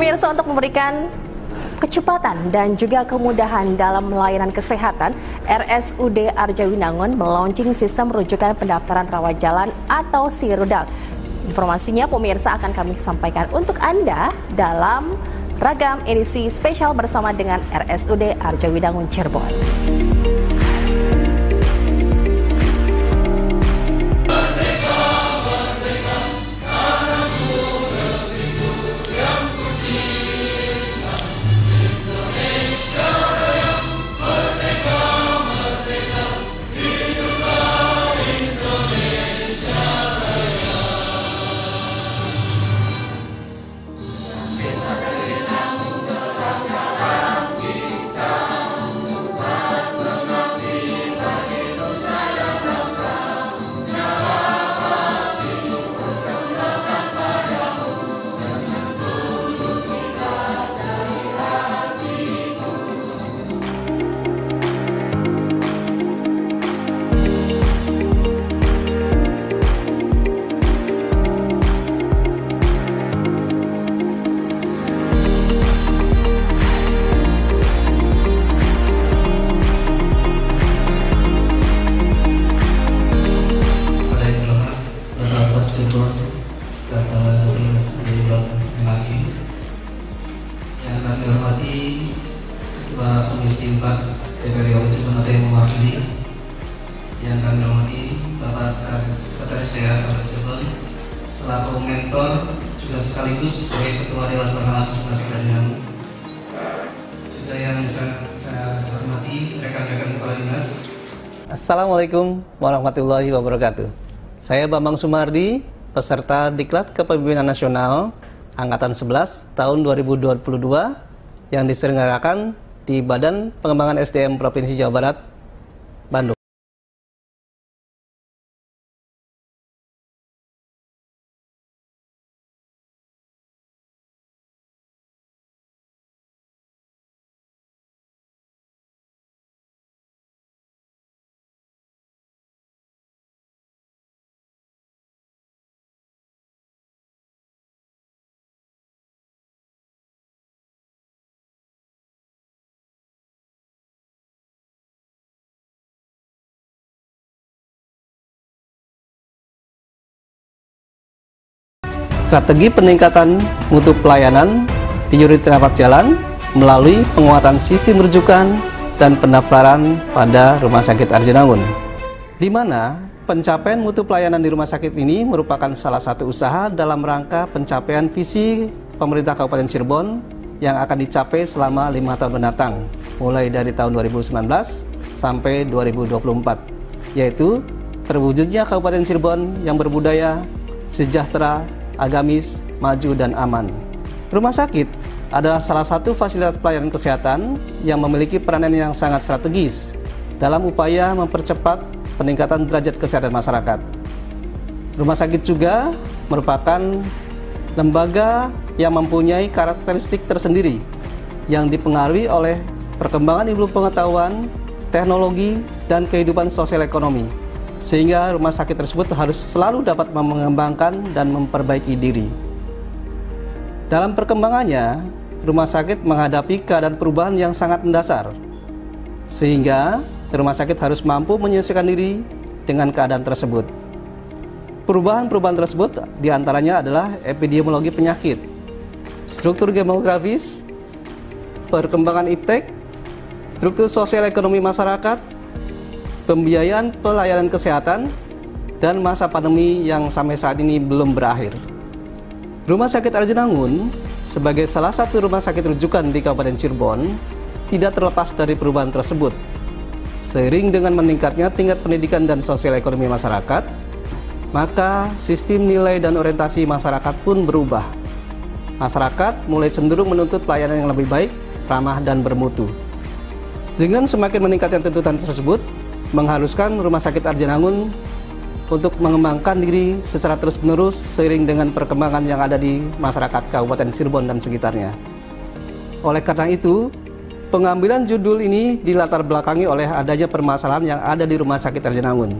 Pemirsa, untuk memberikan kecepatan dan juga kemudahan dalam layanan kesehatan, RSUD Arjawinangun melaunching sistem rujukan pendaftaran rawat jalan atau SIRUDAL. Informasinya pemirsa akan kami sampaikan untuk Anda dalam ragam edisi spesial bersama dengan RSUD Arjawinangun Cirebon. Yang kami hormati Ketua Komisi 4 DPRD Kabupaten Cirebon atau yang mewakili, yang kami hormati Bapak Sekretaris Daerah Kabupaten Cirebon selaku mentor juga sekaligus sebagai Ketua Dewan Pengawas Rumah Sakit Arjawinangun, juga yang saya hormati rekan-rekan kepala dinas. Assalamualaikum warahmatullahi wabarakatuh. Saya Bambang Sumardi, peserta Diklat Kepemimpinan Nasional Angkatan 11 tahun 2022 yang diselenggarakan di Badan Pengembangan SDM Provinsi Jawa Barat, Bandung. Strategi peningkatan mutu pelayanan di unit rawat jalan melalui penguatan sistem rujukan dan pendaftaran pada Rumah Sakit Arjawinangun, di mana pencapaian mutu pelayanan di rumah sakit ini merupakan salah satu usaha dalam rangka pencapaian visi pemerintah Kabupaten Cirebon yang akan dicapai selama 5 tahun mendatang, mulai dari tahun 2019 sampai 2024, yaitu terwujudnya Kabupaten Cirebon yang berbudaya, sejahtera, agamis, maju, dan aman. Rumah sakit adalah salah satu fasilitas pelayanan kesehatan yang memiliki peranan yang sangat strategis dalam upaya mempercepat peningkatan derajat kesehatan masyarakat. Rumah sakit juga merupakan lembaga yang mempunyai karakteristik tersendiri yang dipengaruhi oleh perkembangan ilmu pengetahuan, teknologi, dan kehidupan sosial ekonomi, sehingga rumah sakit tersebut harus selalu dapat mengembangkan dan memperbaiki diri. Dalam perkembangannya, rumah sakit menghadapi keadaan perubahan yang sangat mendasar, sehingga rumah sakit harus mampu menyesuaikan diri dengan keadaan tersebut. Perubahan-perubahan tersebut diantaranya adalah epidemiologi penyakit, struktur demografis, perkembangan iptek, struktur sosial ekonomi masyarakat, pembiayaan pelayanan kesehatan, dan masa pandemi yang sampai saat ini belum berakhir. Rumah Sakit Arjawinangun sebagai salah satu rumah sakit rujukan di Kabupaten Cirebon tidak terlepas dari perubahan tersebut. Seiring dengan meningkatnya tingkat pendidikan dan sosial ekonomi masyarakat, maka sistem nilai dan orientasi masyarakat pun berubah. Masyarakat mulai cenderung menuntut pelayanan yang lebih baik, ramah, dan bermutu. Dengan semakin meningkatnya tuntutan tersebut, mengharuskan Rumah Sakit Arjawinangun untuk mengembangkan diri secara terus-menerus seiring dengan perkembangan yang ada di masyarakat Kabupaten Cirebon dan sekitarnya. Oleh karena itu, pengambilan judul ini dilatar belakangi oleh adanya permasalahan yang ada di Rumah Sakit Arjawinangun.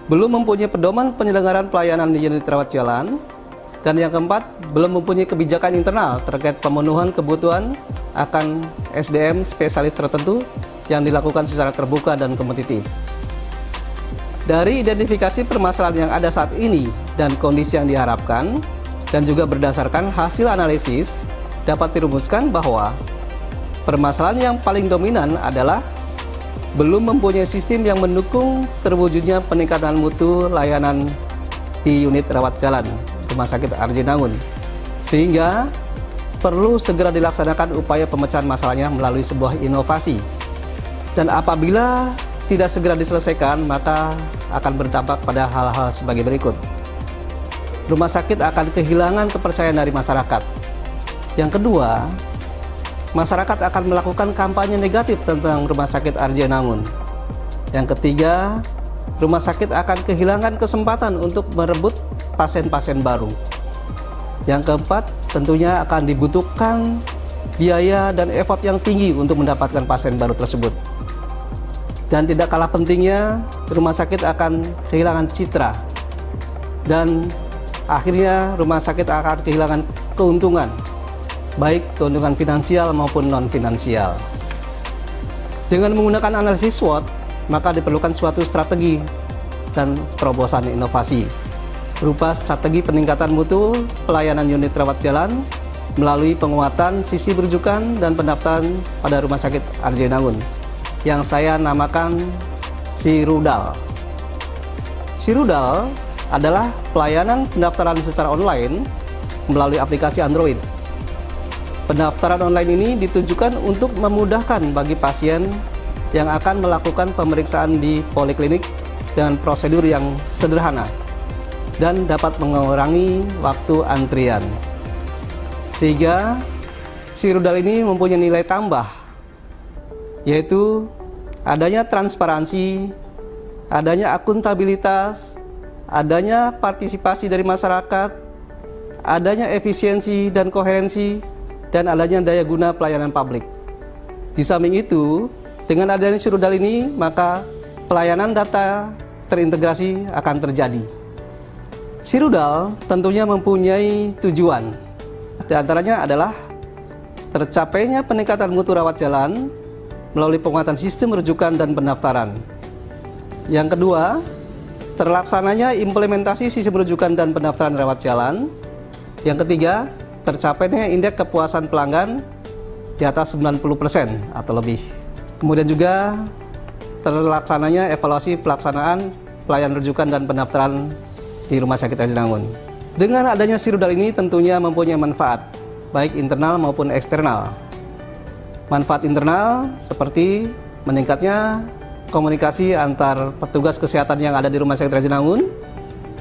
belum mempunyai pedoman penyelenggaraan pelayanan di unit rawat jalan, dan yang keempat, belum mempunyai kebijakan internal terkait pemenuhan kebutuhan akan SDM spesialis tertentu yang dilakukan secara terbuka dan kompetitif. Dari identifikasi permasalahan yang ada saat ini dan kondisi yang diharapkan, dan juga berdasarkan hasil analisis, dapat dirumuskan bahwa permasalahan yang paling dominan adalah belum mempunyai sistem yang mendukung terwujudnya peningkatan mutu layanan di unit rawat jalan Rumah Sakit Arjunangun, sehingga perlu segera dilaksanakan upaya pemecahan masalahnya melalui sebuah inovasi. Dan apabila tidak segera diselesaikan, maka akan berdampak pada hal-hal sebagai berikut. Rumah sakit akan kehilangan kepercayaan dari masyarakat. Yang kedua, masyarakat akan melakukan kampanye negatif tentang Rumah Sakit Arjunangun. Yang ketiga, rumah sakit akan kehilangan kesempatan untuk merebut pasien-pasien baru. Yang keempat, tentunya akan dibutuhkan biaya dan effort yang tinggi untuk mendapatkan pasien baru tersebut. Dan tidak kalah pentingnya, rumah sakit akan kehilangan citra. Dan akhirnya rumah sakit akan kehilangan keuntungan, baik keuntungan finansial maupun non-finansial. Dengan menggunakan analisis SWOT, maka diperlukan suatu strategi dan terobosan inovasi, berupa strategi peningkatan mutu pelayanan unit rawat jalan melalui penguatan sisi rujukan dan pendaftaran pada Rumah Sakit Arjunangun, yang saya namakan SIRUDAL. SIRUDAL adalah pelayanan pendaftaran secara online melalui aplikasi Android. Pendaftaran online ini ditujukan untuk memudahkan bagi pasien yang akan melakukan pemeriksaan di poliklinik dengan prosedur yang sederhana dan dapat mengurangi waktu antrian. Sehingga SIRUDAL ini mempunyai nilai tambah, yaitu adanya transparansi, adanya akuntabilitas, adanya partisipasi dari masyarakat, adanya efisiensi dan koherensi, dan adanya daya guna pelayanan publik. Di samping itu, dengan adanya SIRUDAL ini, maka pelayanan data terintegrasi akan terjadi. SIRUDAL tentunya mempunyai tujuan, di antaranya adalah tercapainya peningkatan mutu rawat jalan melalui penguatan sistem rujukan dan pendaftaran. Yang kedua, terlaksananya implementasi sistem rujukan dan pendaftaran rawat jalan. Yang ketiga, tercapainya indeks kepuasan pelanggan di atas 90% atau lebih. Kemudian juga terlaksananya evaluasi pelaksanaan pelayanan rujukan dan pendaftaran di Rumah Sakit Arjunangun. Dengan adanya SIRUDAL ini tentunya mempunyai manfaat, baik internal maupun eksternal. Manfaat internal seperti meningkatnya komunikasi antar petugas kesehatan yang ada di Rumah Sakit Arjunangun.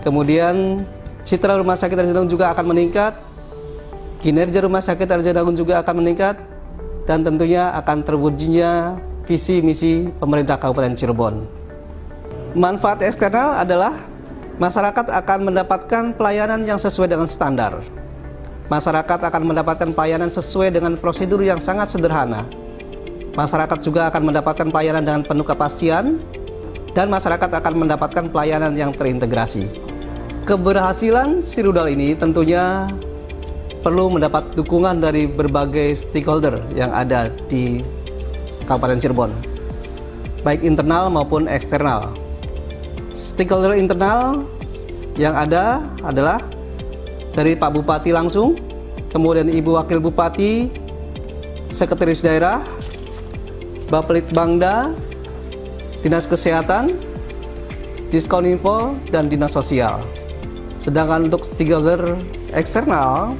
Kemudian citra Rumah Sakit Arjunangun juga akan meningkat, kinerja Rumah Sakit Arjunangun juga akan meningkat, dan tentunya akan terwujudnya visi misi pemerintah Kabupaten Cirebon. Manfaat eksternal adalah masyarakat akan mendapatkan pelayanan yang sesuai dengan standar. Masyarakat akan mendapatkan pelayanan sesuai dengan prosedur yang sangat sederhana. Masyarakat juga akan mendapatkan pelayanan dengan penuh kepastian, dan masyarakat akan mendapatkan pelayanan yang terintegrasi. Keberhasilan SIRUDAL ini tentunya perlu mendapat dukungan dari berbagai stakeholder yang ada di Kabupaten Cirebon, baik internal maupun eksternal. Stakeholder internal yang ada adalah dari Pak Bupati langsung, kemudian Ibu Wakil Bupati, Sekretaris Daerah, Bapelitbangda, Dinas Kesehatan, Diskominfo, dan Dinas Sosial. Sedangkan untuk stakeholder eksternal,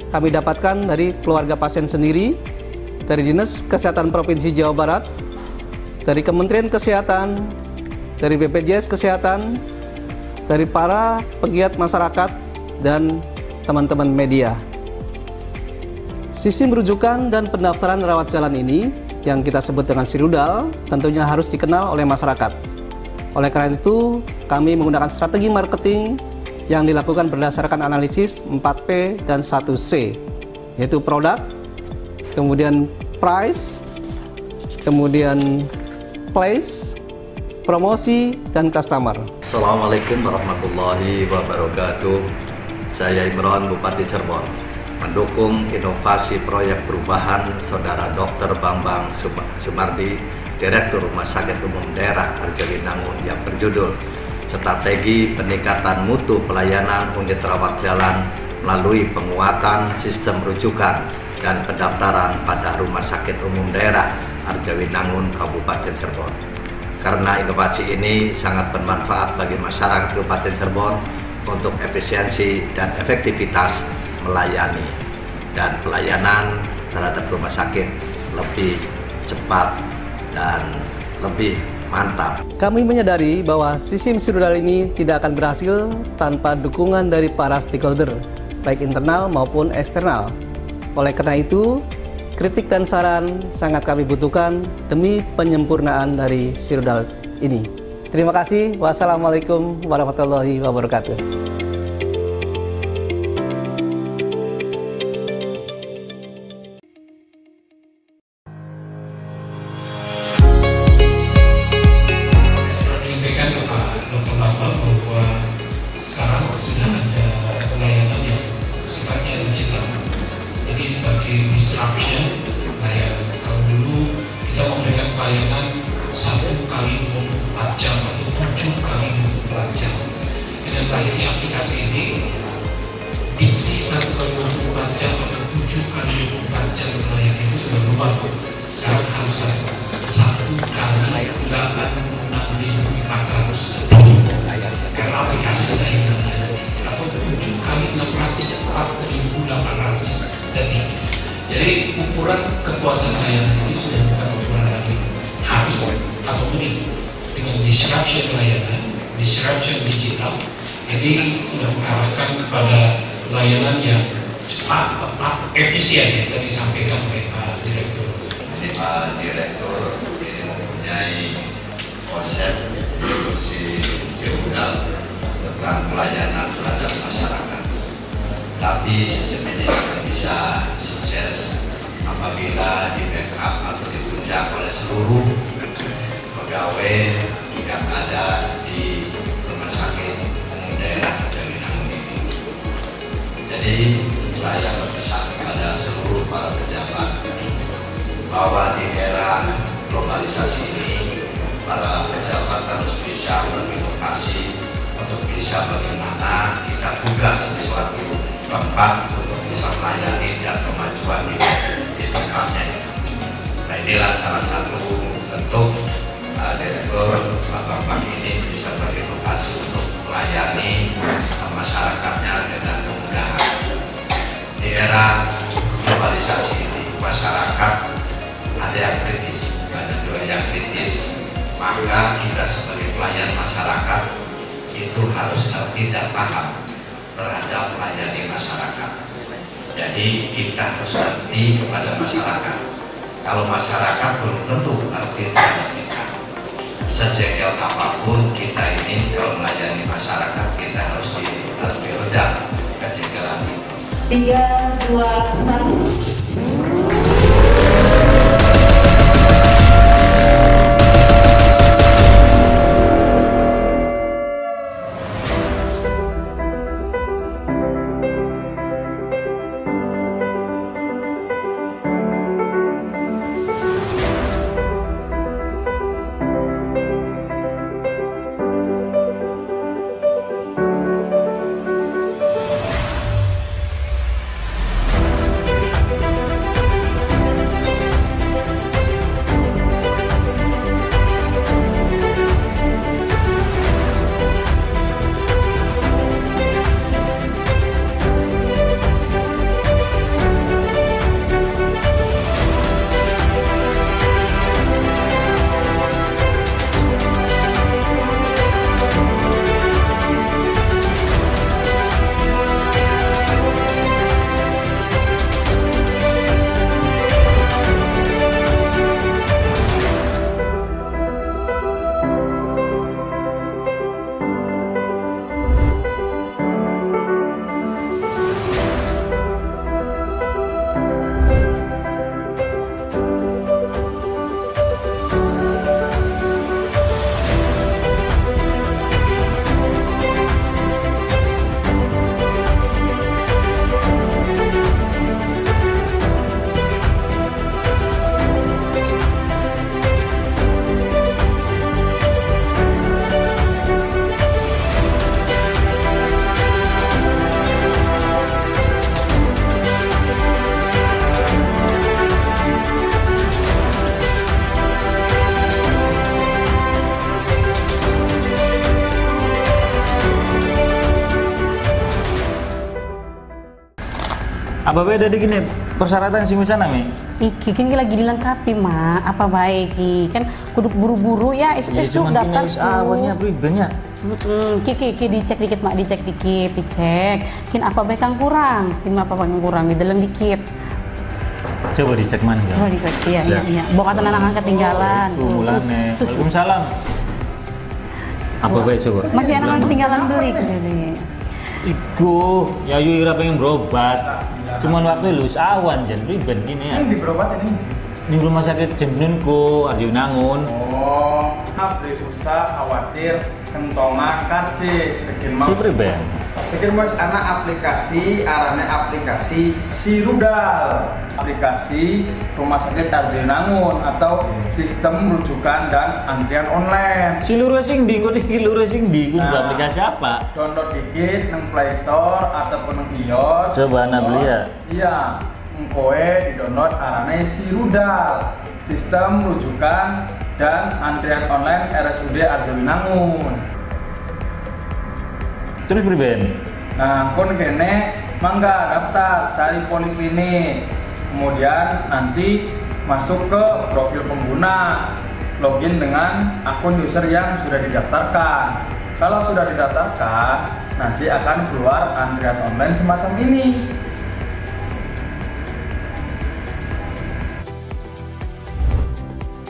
kami dapatkan dari keluarga pasien sendiri, dari Dinas Kesehatan Provinsi Jawa Barat, dari Kementerian Kesehatan, dari BPJS Kesehatan, dari para pegiat masyarakat, dan teman-teman media. Sistem rujukan dan pendaftaran rawat jalan ini yang kita sebut dengan SIRUDAL tentunya harus dikenal oleh masyarakat. Oleh karena itu, kami menggunakan strategi marketing yang dilakukan berdasarkan analisis 4P dan 1C, yaitu produk, kemudian price, kemudian place, promosi, dan customer. Assalamualaikum warahmatullahi wabarakatuh. Saya Imron, Bupati Cirebon. Mendukung inovasi proyek perubahan Saudara Dr. Bambang Sumardi, Direktur Rumah Sakit Umum Daerah Arjawinangun yang berjudul Strategi Peningkatan Mutu Pelayanan Unit Rawat Jalan melalui penguatan sistem rujukan dan pendaftaran pada Rumah Sakit Umum Daerah Arjawinangun, Kabupaten Cirebon. Karena inovasi ini sangat bermanfaat bagi masyarakat Kabupaten Cirebon untuk efisiensi dan efektivitas melayani, dan pelayanan terhadap rumah sakit lebih cepat dan lebih mantap. Kami menyadari bahwa sistem sirudal ini tidak akan berhasil tanpa dukungan dari para stakeholder, baik internal maupun eksternal. Oleh karena itu, kritik dan saran sangat kami butuhkan demi penyempurnaan dari sirudal ini. Terima kasih. Wassalamualaikum warahmatullahi wabarakatuh. Sekarang sudah ada pelayanan yang sifatnya digital. Jadi sebagai disruption layanan. Kalau dulu kita memberikan pelayanan 1 kali 24 jam atau 7 kali 24 jam. Dengan lahirnya aplikasi ini, diksi 1 kali 24 jam atau 7 kali 24 jam pelayanan itu sudah berubah. Sekarang harus 1 kali 86.400 detik. Karena aplikasi sudah hilang, atau 7 kali 604.800 detik. Jadi ukuran kepuasan layanan ini sudah bukan ukuran lagi hari atau menit. Dengan disruption layanan, disruption digital, ini sudah mengarahkan kepada layanan yang cepat, tepat, efisien yang tadi disampaikan oleh Pak Direktur. Jadi Pak Direktur ini mempunyai konsep sirudal tentang pelayanan terhadap masyarakat. Tapi sistem ini tidak bisa sukses apabila di backup atau ditunjang oleh seluruh pegawai yang ada di Rumah Sakit Umum Daerah Arjawinangun ini. Jadi saya berpesan kepada seluruh para pejabat bahwa di era globalisasi ini para pejabat harus bisa berinovasi untuk bisa bagaimana kita tugas sesuatu tempat untuk bisa melayani dan kemajuan di tempatnya. Nah, inilah salah satu bentuk Direktur Pak Bambang ini bisa berinovasi untuk melayani masyarakatnya dengan kemudahan. Di era globalisasi ini masyarakat ada yang kritis, ada juga yang kritis. Maka kita sebagai pelayan masyarakat itu harus ngerti dan paham terhadap melayani masyarakat. Jadi kita harus ngerti kepada masyarakat. Kalau masyarakat belum tentu ngerti terhadap kita. Sejengkel apapun kita ini, kalau melayani masyarakat kita harus lebih rendah kejengkelan itu. 3, 2, 1. Apa beda di gini persyaratan sih misalnya Mi? Iki kan lagi dilengkapi mak, apa baik ki kan kuduk buru-buru ya esok daftar awalnya pribadinya. Ki dicek dikit mak, dicek kin apa baik yang kurang, apa yang kurang di dalam dikit. Coba dicek mana Coba dicek iya. Bawa kata anak ketinggalan. Waalaikumsalam. Apa baik coba? Masih anak ketinggalan beli gitu deh. Iku, ya Yura pengen berobat. Cuman waktu lu awan jen ribet gini ya. Ini berobat ini? Di rumah sakit Jemnunku, Arjunangun. Oh, beli usah khawatir kentongan karcis sekin mau. Super ben. Sekin mas anak aplikasi, arane aplikasi Sirudal, aplikasi rumah sakit Arjunangun atau sistem rujukan dan antrian online. Si lu racing di, aplikasi apa? Download dikit nang Play Store ataupun nang iOS. Coba anak beli ya. Iya. Engkoe di download arane Sirudal, sistem rujukan dan antrian online RSUD Arjawinangun. Terus berben? Nah, kon kene mangga daftar cari poliklinik, kemudian nanti masuk ke profil pengguna, login dengan akun user yang sudah didaftarkan. Kalau sudah didaftarkan, nanti akan keluar antrian online semacam ini.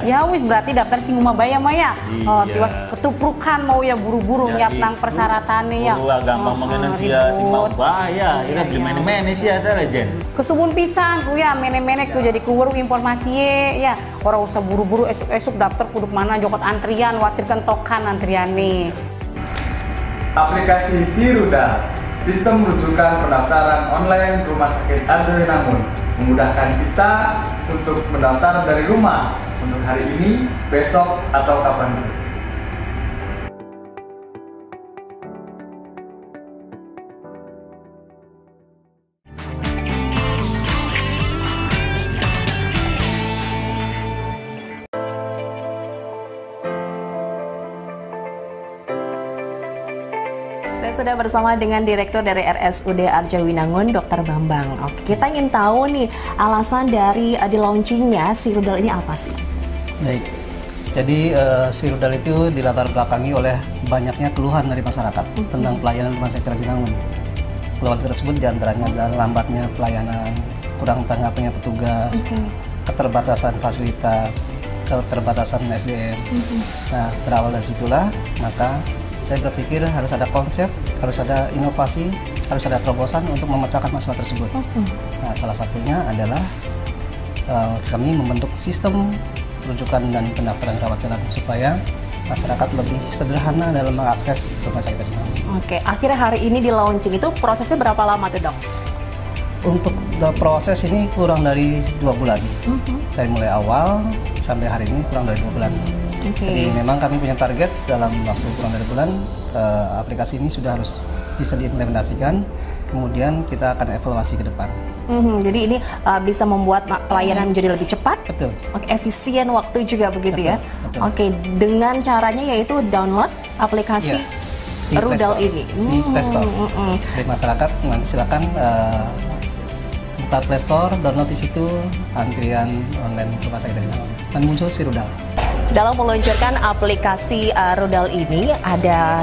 Ya wis berarti daftar sing Umabaya Maya. Iya. Tiwas ketuprukan mau ya buru-buru nyiap nang persyaratannya ya. Gampang mengenang sia sing Umabaya. Ini beli main-main sia saya jen. Kesubun pisan ku ya mene-mene ku jadi kuweru informasi ya. Ora usah buru-buru esuk-esuk daftar kuduk mana jokot antrian, watirkan tokan antriane. Aplikasi Sirudal, sistem rujukan pendaftaran online rumah sakit Arjawinangun, memudahkan kita untuk mendaftar dari rumah untuk hari ini, besok, atau kapanpun. Saya sudah bersama dengan Direktur dari RSUD Arjawinangun, Dr. Bambang. Oke, kita ingin tahu nih alasan dari di launchingnya Sirudal ini apa sih? Baik, jadi Sirudal itu dilatar belakangi oleh banyaknya keluhan dari masyarakat tentang pelayanan rumah sakit Arjawinangun. Keluhan tersebut diantaranya adalah lambatnya pelayanan, kurang tanggapnya petugas, keterbatasan fasilitas, keterbatasan SDM. Nah, berawal dari situlah, maka saya berpikir harus ada konsep, harus ada inovasi, harus ada terobosan untuk memecahkan masalah tersebut. Nah, salah satunya adalah kami membentuk sistem rujukan dan pendaftaran rawat jalan supaya masyarakat lebih sederhana dalam mengakses rumah sakit Arjawinangun. Oke, akhirnya hari ini di launching itu prosesnya berapa lama tuh dok? Untuk proses ini kurang dari 2 bulan. Dari mulai awal sampai hari ini kurang dari 2 bulan. Jadi memang kami punya target dalam waktu kurang dari bulan aplikasi ini sudah harus bisa diimplementasikan. Kemudian kita akan evaluasi ke depan. Jadi ini bisa membuat pelayanan menjadi lebih cepat, betul. Oke, efisien waktu juga begitu, betul, ya. Betul. Oke, dengan caranya yaitu download aplikasi Rudal ini di Play Store. Jadi masyarakat nanti silakan buka Play Store, download di situ antrian online rumah sakit Arjawinangun dan muncul Sirudal. Dalam meluncurkan aplikasi Rudal ini ada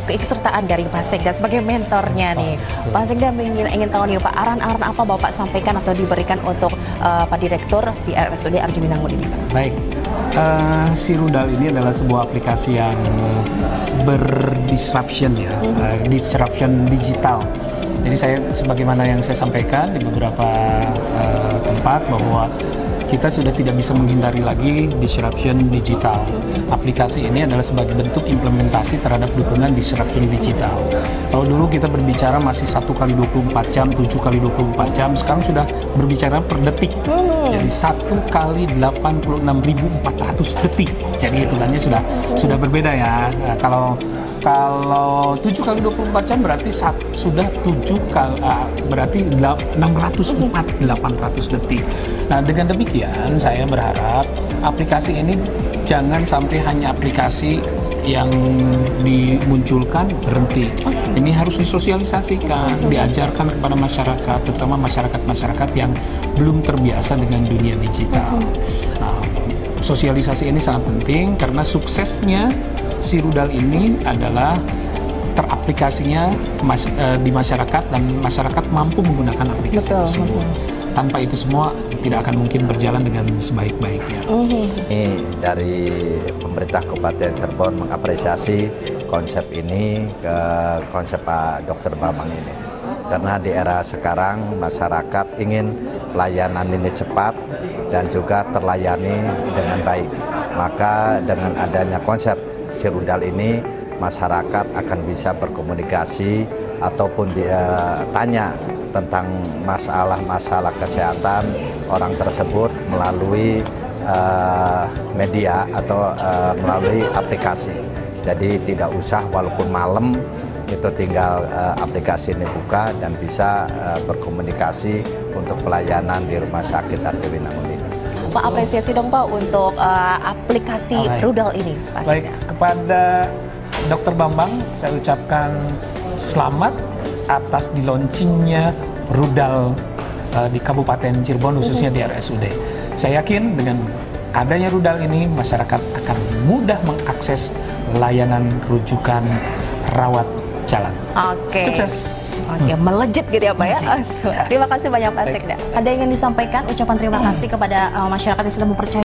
keikutsertaan dari Pak Sekda sebagai mentornya nih. Pak Sekda ingin tahu nih Pak, arahan-arahan apa Bapak sampaikan atau diberikan untuk Pak Direktur di RSUD Arjawinangun ini Pak? Baik, Sirudal ini adalah sebuah aplikasi yang berdisruption ya, disruption digital. Jadi saya sebagaimana yang saya sampaikan di beberapa tempat bahwa kita sudah tidak bisa menghindari lagi disruption digital. Aplikasi ini adalah sebagai bentuk implementasi terhadap dukungan disruption digital. Kalau dulu kita berbicara masih 1 kali 24 jam, 7 kali 24 jam, sekarang sudah berbicara per detik. Jadi 1 kali 86.400 detik. Jadi hitungannya sudah berbeda ya. Nah, kalau 7 kali 24 jam berarti sudah 7 kali berarti 800 detik. Nah, dengan demikian saya berharap aplikasi ini jangan sampai hanya aplikasi yang dimunculkan berhenti. Ini harus disosialisasikan, diajarkan kepada masyarakat, terutama masyarakat yang belum terbiasa dengan dunia digital. Nah, sosialisasi ini sangat penting karena suksesnya si rudal ini adalah teraplikasinya di masyarakat dan masyarakat mampu menggunakan aplikasi tersebut. Tanpa itu semua tidak akan mungkin berjalan dengan sebaik-baiknya. Ini dari pemerintah Kabupaten Cirebon mengapresiasi konsep ini, ke konsep Pak Dr. Bambang ini. Karena di era sekarang masyarakat ingin pelayanan ini cepat dan juga terlayani dengan baik. Maka dengan adanya konsep si rudal ini, masyarakat akan bisa berkomunikasi ataupun dia tanya tentang masalah-masalah kesehatan orang tersebut melalui media atau melalui aplikasi. Jadi tidak usah walaupun malam itu tinggal aplikasi ini buka dan bisa berkomunikasi untuk pelayanan di Rumah Sakit Arjawinangun ini. Pak, apresiasi dong Pak untuk aplikasi rudal ini pastinya. Baik, kepada Dr. Bambang saya ucapkan selamat atas di launchingnya rudal di Kabupaten Cirebon, khususnya di RSUD. Saya yakin dengan adanya rudal ini masyarakat akan mudah mengakses layanan rujukan rawat jalan. Oke. Sukses. Oke, melejit gitu ya Pak ya. Terima kasih banyak Pak Sekda. Ada yang ingin disampaikan ucapan terima kasih kepada masyarakat yang sudah mempercayai